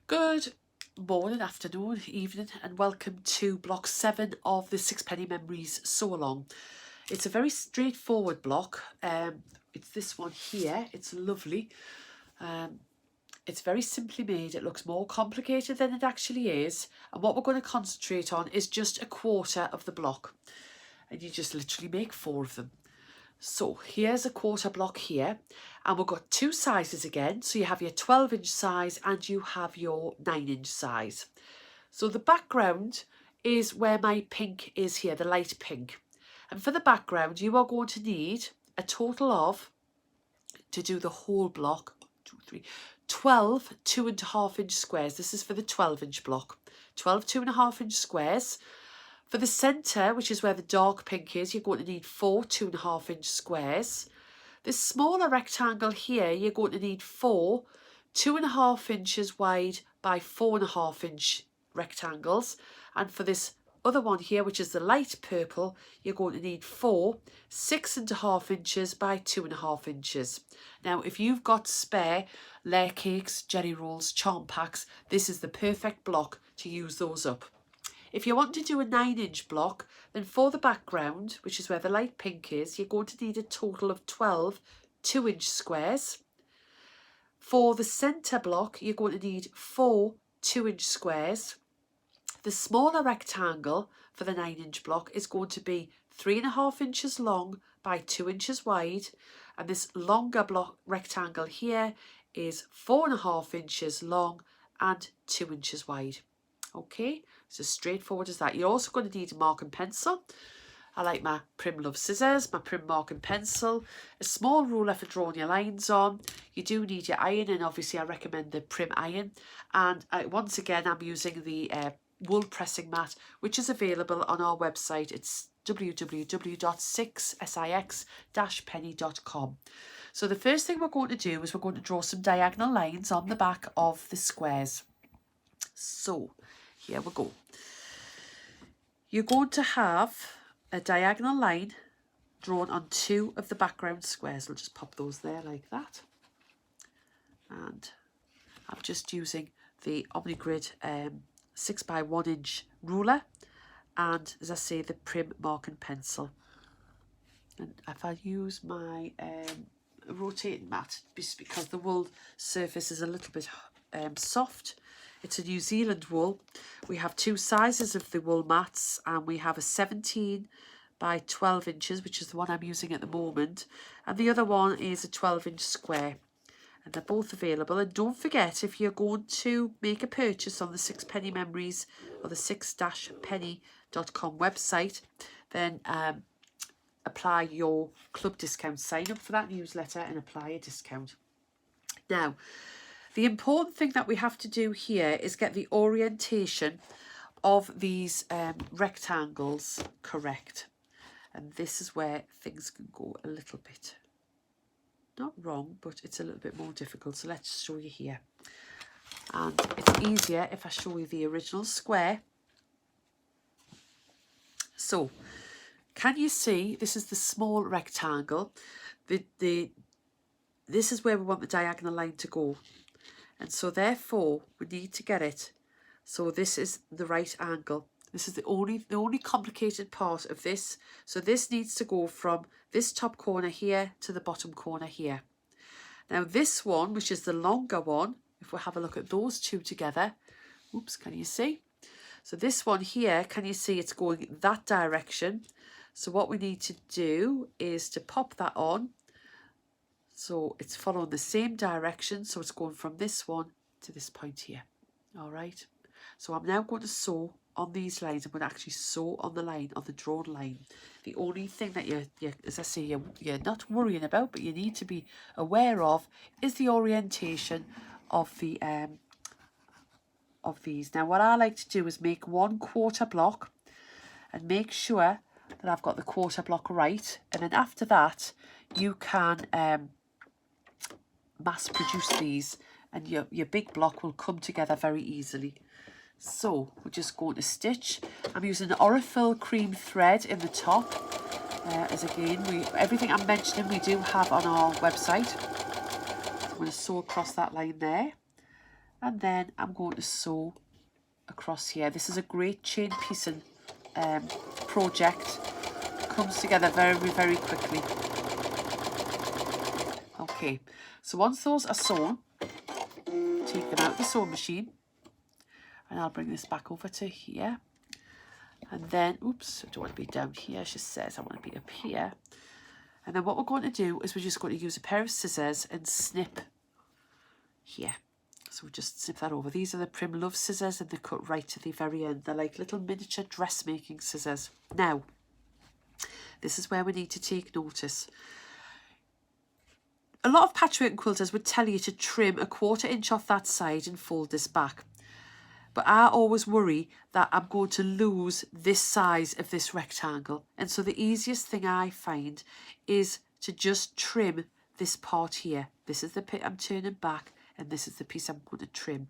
Good morning, afternoon, evening, and welcome to block 7 of the Sixpenny Memories Sew Along. It's a very straightforward block. It's this one here. It's lovely. It's very simply made. It looks more complicated than it actually is. And what we're going to concentrate on is just a quarter of the block. And you just literally make 4 of them. So here's a quarter block here, and we've got 2 sizes again. So you have your 12-inch size and you have your 9-inch size. So the background is where my pink is here, the light pink. And for the background, you are going to need a total of, to do the whole block, 12 2.5-inch squares. This is for the 12-inch block. 12 2.5-inch squares. For the centre, which is where the dark pink is, you're going to need 4 2.5-inch squares. This smaller rectangle here, you're going to need 4 2.5 inches wide by 4.5-inch rectangles. And for this other one here, which is the light purple, you're going to need 4 6.5 inches by 2.5 inches. Now, if you've got spare layer cakes, jelly rolls, charm packs, this is the perfect block to use those up. If you want to do a 9-inch block, then for the background, which is where the light pink is, you're going to need a total of 12 2-inch squares. For the centre block, you're going to need 4 2-inch squares. The smaller rectangle for the 9-inch block is going to be 3.5 inches long by 2 inches wide. And this longer block rectangle here is 4.5 inches long and 2 inches wide. Okay, so straightforward as that. You're also going to need a marking pencil. I like my Prim Love scissors, my Prim marking pencil, a small ruler for drawing your lines on. You do need your iron, and obviously I recommend the Prim iron. And once again, I'm using the wool pressing mat, which is available on our website. It's www.six-penny.com. So the first thing we're going to do is we're going to draw some diagonal lines on the back of the squares. So here we go. You're going to have a diagonal line drawn on 2 of the background squares. We'll just pop those there like that. And I'm just using the OmniGrid 6x1 inch ruler, and as I say, the Prim marking pencil. And if I use my rotating mat, just because the wool surface is a little bit soft. It's a New Zealand wool. We have 2 sizes of the wool mats, and we have a 17 by 12 inches, which is the one I'm using at the moment, and the other one is a 12-inch square, and they're both available. And don't forget, if you're going to make a purchase on the Sixpenny Memories or the six-penny.com website, then apply your club discount, sign up for that newsletter and apply a discount. Now, the important thing that we have to do here is get the orientation of these rectangles correct. And this is where things can go a little bit, not wrong, but it's a little bit more difficult. So let's show you here. And it's easier if I show you the original square. So, can you see, this is the small rectangle. This is where we want the diagonal line to go. And so therefore we need to get it. So this is the right angle. This is the only complicated part of this. So this needs to go from this top corner here to the bottom corner here. Now this one, which is the longer one, if we have a look at those 2 together, oops, can you see? So this one here, can you see it's going that direction? So what we need to do is to pop that on. So it's following the same direction. So it's going from this one to this point here. All right. So I'm now going to sew on these lines. I'm going to actually sew on the line, on the drawn line. The only thing that you as I say, you're not worrying about, but you need to be aware of, is the orientation of the of these. Now, what I like to do is make 1/4 block and make sure that I've got the quarter block right. And then after that, you can mass produce these, and your big block will come together very easily. So we're just going to stitch. I'm using Aurifil cream thread in the top, as again, everything I'm mentioning we do have on our website. So I'm going to sew across that line there, and then I'm going to sew across here. This is a great chain piecing project. It comes together very, very quickly. Okay, so once those are sewn, take them out of the sewing machine, and I'll bring this back over to here. And then, oops, I don't want to be down here, she says, I want to be up here. And then what we're going to do is we're just going to use a pair of scissors and snip here. So we'll just snip that over. These are the Prim Love scissors, and they cut right to the very end. They're like little miniature dressmaking scissors. Now, this is where we need to take notice. A lot of patchwork quilters would tell you to trim a 1/4 inch off that side and fold this back. But I always worry that I'm going to lose this size of this rectangle. And so the easiest thing I find is to just trim this part here. This is the bit I'm turning back, and this is the piece I'm going to trim.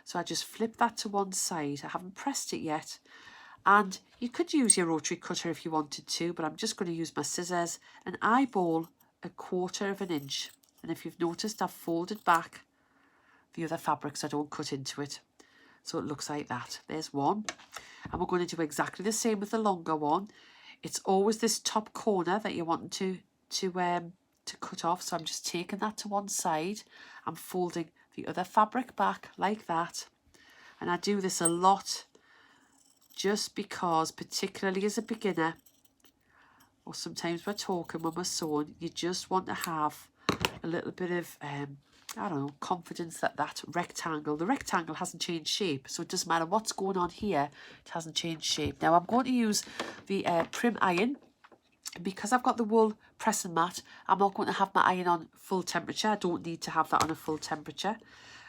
So I just flip that to one side. I haven't pressed it yet. And you could use your rotary cutter if you wanted to, but I'm just going to use my scissors and eyeball a 1/4 inch. And if you've noticed, I've folded back the other fabric so I don't cut into it. So it looks like that. There's one. And we're going to do exactly the same with the longer one. It's always this top corner that you want to cut off. So I'm just taking that to one side. I'm folding the other fabric back like that. And I do this a lot just because, particularly as a beginner, or sometimes we're talking when we're sewing, you just want to have a little bit of I don't know, confidence that the rectangle hasn't changed shape. So it doesn't matter what's going on here, it hasn't changed shape. Now I'm going to use the Prim iron. Because I've got the wool pressing mat, I'm not going to have my iron on full temperature. I don't need to have that on a full temperature.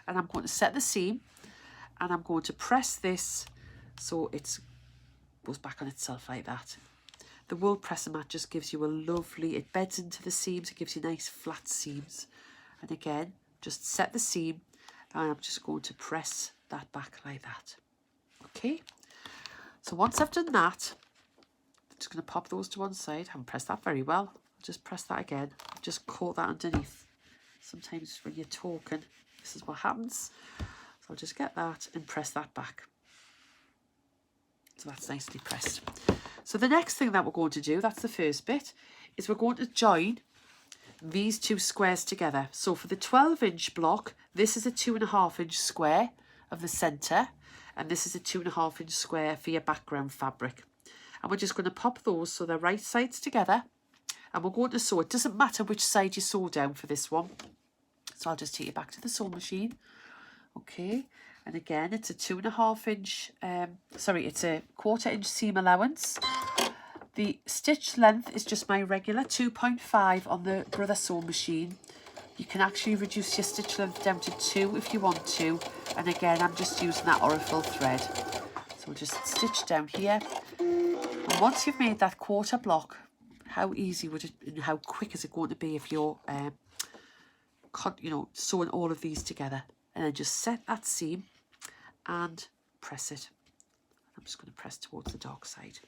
And I'm going to set the seam, and I'm going to press this so it goes back on itself like that. The wool pressing mat just gives you a lovely, it beds into the seams, it gives you nice flat seams. And again, just set the seam, and I'm just going to press that back like that. Okay, so once I've done that, I'm just going to pop those to one side. I haven't pressed that very well. I'll just press that again. Just caught that underneath. Sometimes when you're talking, this is what happens. So I'll just get that and press that back. So that's nicely pressed. So the next thing that we're going to do, that's the first bit, is we're going to join these two squares together. So for the 12-inch block, this is a 2.5 inch square of the centre, and this is a 2.5 inch square for your background fabric. And we're just going to pop those so they're right sides together, and we're going to sew. It doesn't matter which side you sew down for this one. So I'll just take you back to the sewing machine. Okay, and again, it's a 2.5 inch, it's a 1/4 inch seam allowance. The stitch length is just my regular 2.5 on the Brother sewing machine. You can actually reduce your stitch length down to 2 if you want to. And again, I'm just using that Aurifil thread. So we'll just stitch down here. And once you've made that 1/4 block, how easy would it and how quick is it going to be if you're, sewing all of these together? And then just set that seam and press it. I'm just going to press towards the dark side.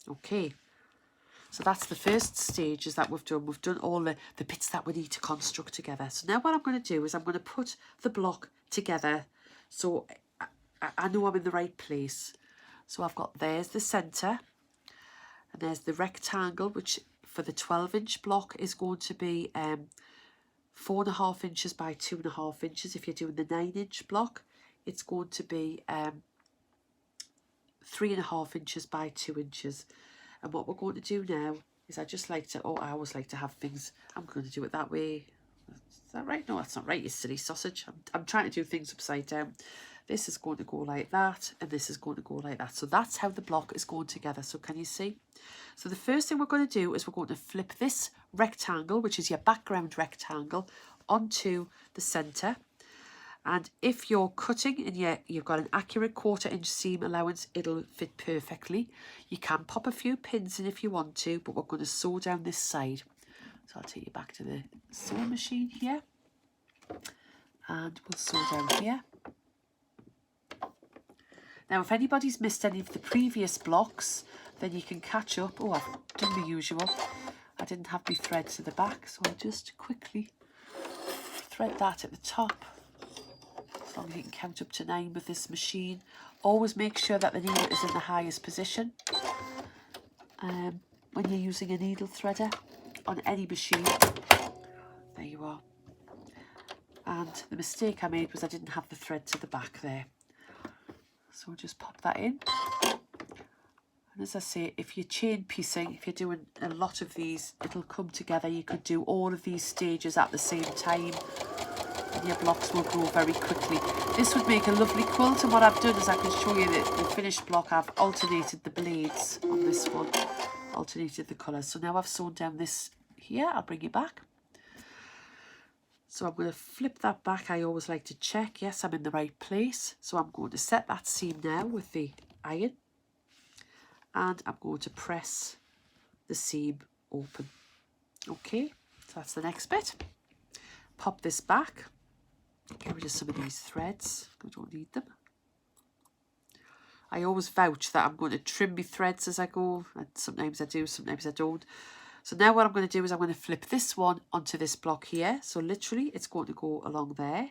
Okay, so that's the first stages that we've done. We've done all the bits that we need to construct together. So now what I'm going to do is I'm going to put the block together so I know I'm in the right place. So I've got, there's the centre, and there's the rectangle, which for the 12-inch block is going to be 4.5 inches by 2.5 inches. If you're doing the 9-inch block, it's going to be 3.5 inches by 2 inches. And what we're going to do now is I always like to have things, I'm going to do it that way. Is that right? No, that's not right, you silly sausage. I'm trying to do things upside down. This is going to go like that, and this is going to go like that. So that's how the block is going together. So can you see? So the first thing we're going to do is we're going to flip this rectangle, which is your background rectangle, onto the centre. And if you're cutting and you've got an accurate 1/4 inch seam allowance, it'll fit perfectly. You can pop a few pins in if you want to, but we're going to sew down this side. So I'll take you back to the sewing machine here, and we'll sew down here. Now, if anybody's missed any of the previous blocks, then you can catch up. Oh, I've done the usual. I didn't have my thread to the back, so I'll just quickly thread that at the top. as long as you can count up to 9 with this machine. Always make sure that the needle is in the highest position when you're using a needle threader on any machine. There you are. And the mistake I made was I didn't have the thread to the back there. So I'll just pop that in. And as I say, if you're chain piecing, if you're doing a lot of these, it'll come together. You could do all of these stages at the same time and your blocks will grow very quickly. This would make a lovely quilt, and what I've done is I can show you the finished block. I've alternated the blades on this one, alternated the colours. So now I've sewn down this here. I'll bring you back. So I'm going to flip that back. I always like to check, yes, I'm in the right place. So I'm going to set that seam now with the iron. And I'm going to press the seam open. Okay, so that's the next bit. Pop this back. Get rid of some of these threads. I don't need them. I always vouch that I'm going to trim my threads as I go. And sometimes I do, sometimes I don't. So now what I'm going to do is I'm going to flip this one onto this block here. So literally it's going to go along there.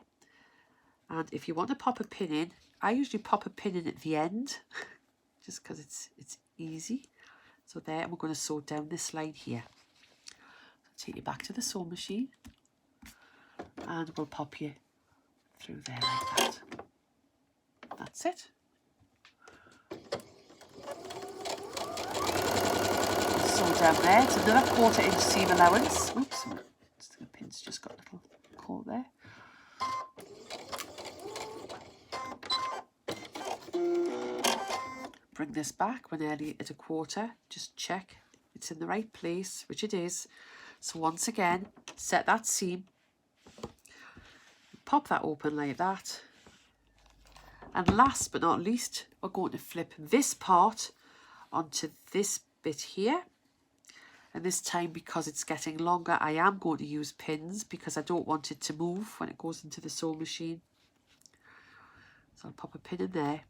And if you want to pop a pin in, I usually pop a pin in at the end. Just because it's easy. So there, and we're going to sew down this line here. So take you back to the sewing machine. And we'll pop you through there like that. That's it. Sew down there. It's another 1/4 inch seam allowance. Oops, the pin's just got a little caught there. Bring this back. We're nearly at a 1/4. Just check it's in the right place, which it is. So once again, set that seam. Pop that open like that. And last but not least, we're going to flip this part onto this bit here. And this time, because it's getting longer, I am going to use pins because I don't want it to move when it goes into the sewing machine. So I'll pop a pin in there.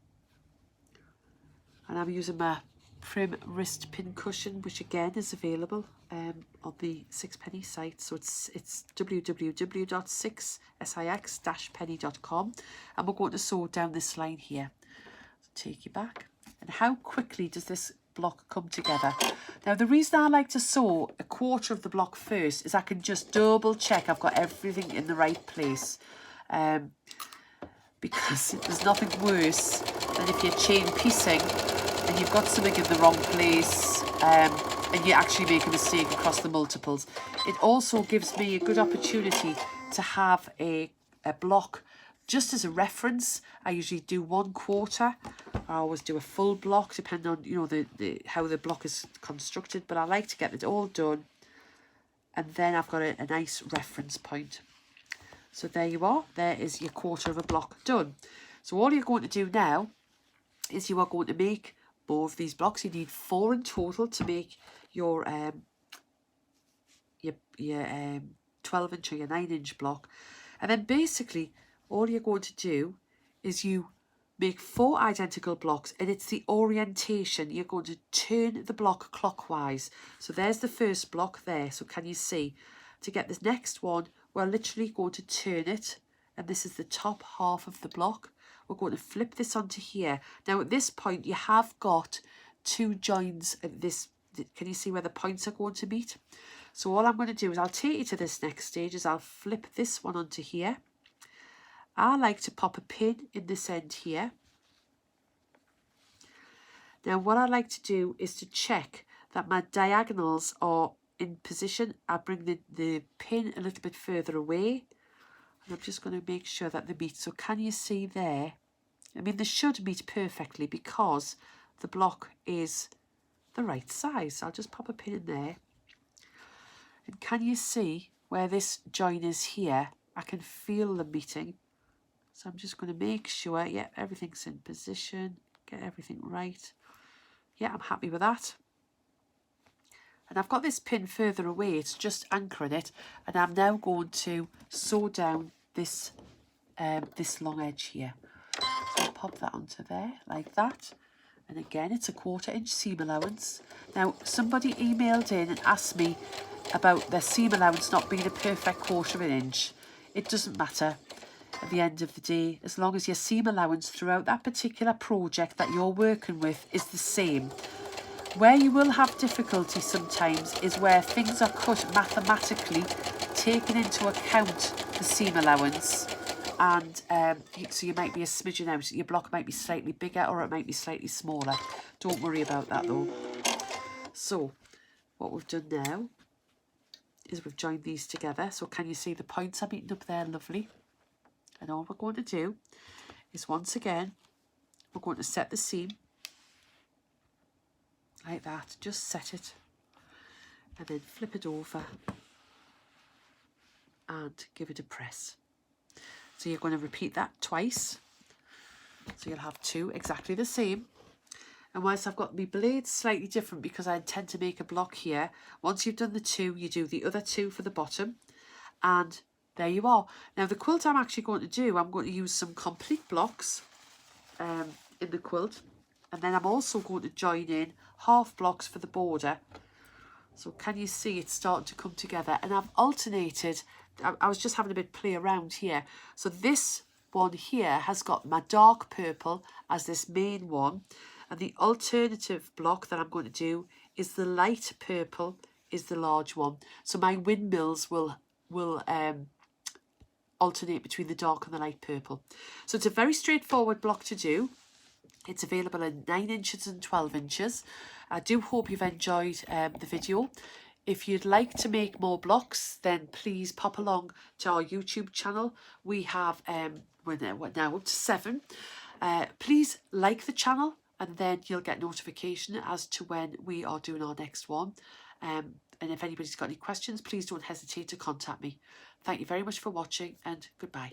And I'm using my Prim wrist pin cushion, which again is available on the 6penny site. So it's www.6six-penny.com, and we're going to sew down this line here. So take you back. And how quickly does this block come together? Now the reason I like to sew a 1/4 of the block first is I can just double check I've got everything in the right place. Because there's nothing worse than if you're chain piecing and you've got something in the wrong place and you actually make a mistake across the multiples. It also gives me a good opportunity to have a block just as a reference. I usually do 1/4. I always do a full block depending on, you know, how the block is constructed, but I like to get it all done and then I've got a nice reference point. So there you are. There is your 1/4 of a block done. So all you're going to do now is you are going to make more of these blocks. You need 4 in total to make your 12 inch or your 9 inch block. And then basically all you're going to do is you make 4 identical blocks, and it's the orientation. You're going to turn the block clockwise. So there's the first block there. So can you see? To get this next one, we're literally going to turn it, and this is the top half of the block. We're going to flip this onto here. Now at this point you have got 2 joins at this. Can you see where the points are going to meet? So all I'm going to do is I'll take you to this next stage is I'll flip this one onto here. I like to pop a pin in this end here. Now what I like to do is to check that my diagonals are in position. I bring the pin a little bit further away, and I'm just going to make sure that they meet. So can you see there? I mean, they should meet perfectly because the block is the right size. I'll just pop a pin in there. And can you see where this join is here? I can feel them meeting. So I'm just going to make sure, yeah, everything's in position. Get everything right. Yeah, I'm happy with that. And I've got this pin further away, it's just anchoring it, and I'm now going to sew down this this long edge here. So I'll pop that onto there like that. And again, it's a 1/4 inch seam allowance. Now somebody emailed in and asked me about their seam allowance not being a perfect 1/4 inch. It doesn't matter. at the end of the day, as long as your seam allowance throughout that particular project that you're working with is the same. Where you will have difficulty sometimes is where things are cut mathematically, taking into account the seam allowance, and so you might be a smidgen out. Your block might be slightly bigger or it might be slightly smaller. Don't worry about that though. So what we've done now is we've joined these together. So can you see the points are meeting up there? Lovely. And all we're going to do is, once again, we're going to set the seam like that. Just set it and then flip it over and give it a press. So you're going to repeat that twice. So you'll have two exactly the same. And whilst I've got my blades slightly different because I intend to make a block here, once you've done the two, you do the other two for the bottom. And there you are. Now the quilt I'm actually going to do, I'm going to use some complete blocks in the quilt. And then I'm also going to join in half blocks for the border. So can you see it's starting to come together? And I've alternated. I was just having a bit play around here. So this one here has got my dark purple as this main one. And the alternative block that I'm going to do is the light purple is the large one. So my windmills will alternate between the dark and the light purple. So it's a very straightforward block to do. It's available in 9 inches and 12 inches. I do hope you've enjoyed the video. If you'd like to make more blocks, then please pop along to our YouTube channel. We have, we're now up to 7. Please like the channel and then you'll get notification as to when we are doing our next one. And if anybody's got any questions, please don't hesitate to contact me. Thank you very much for watching and goodbye.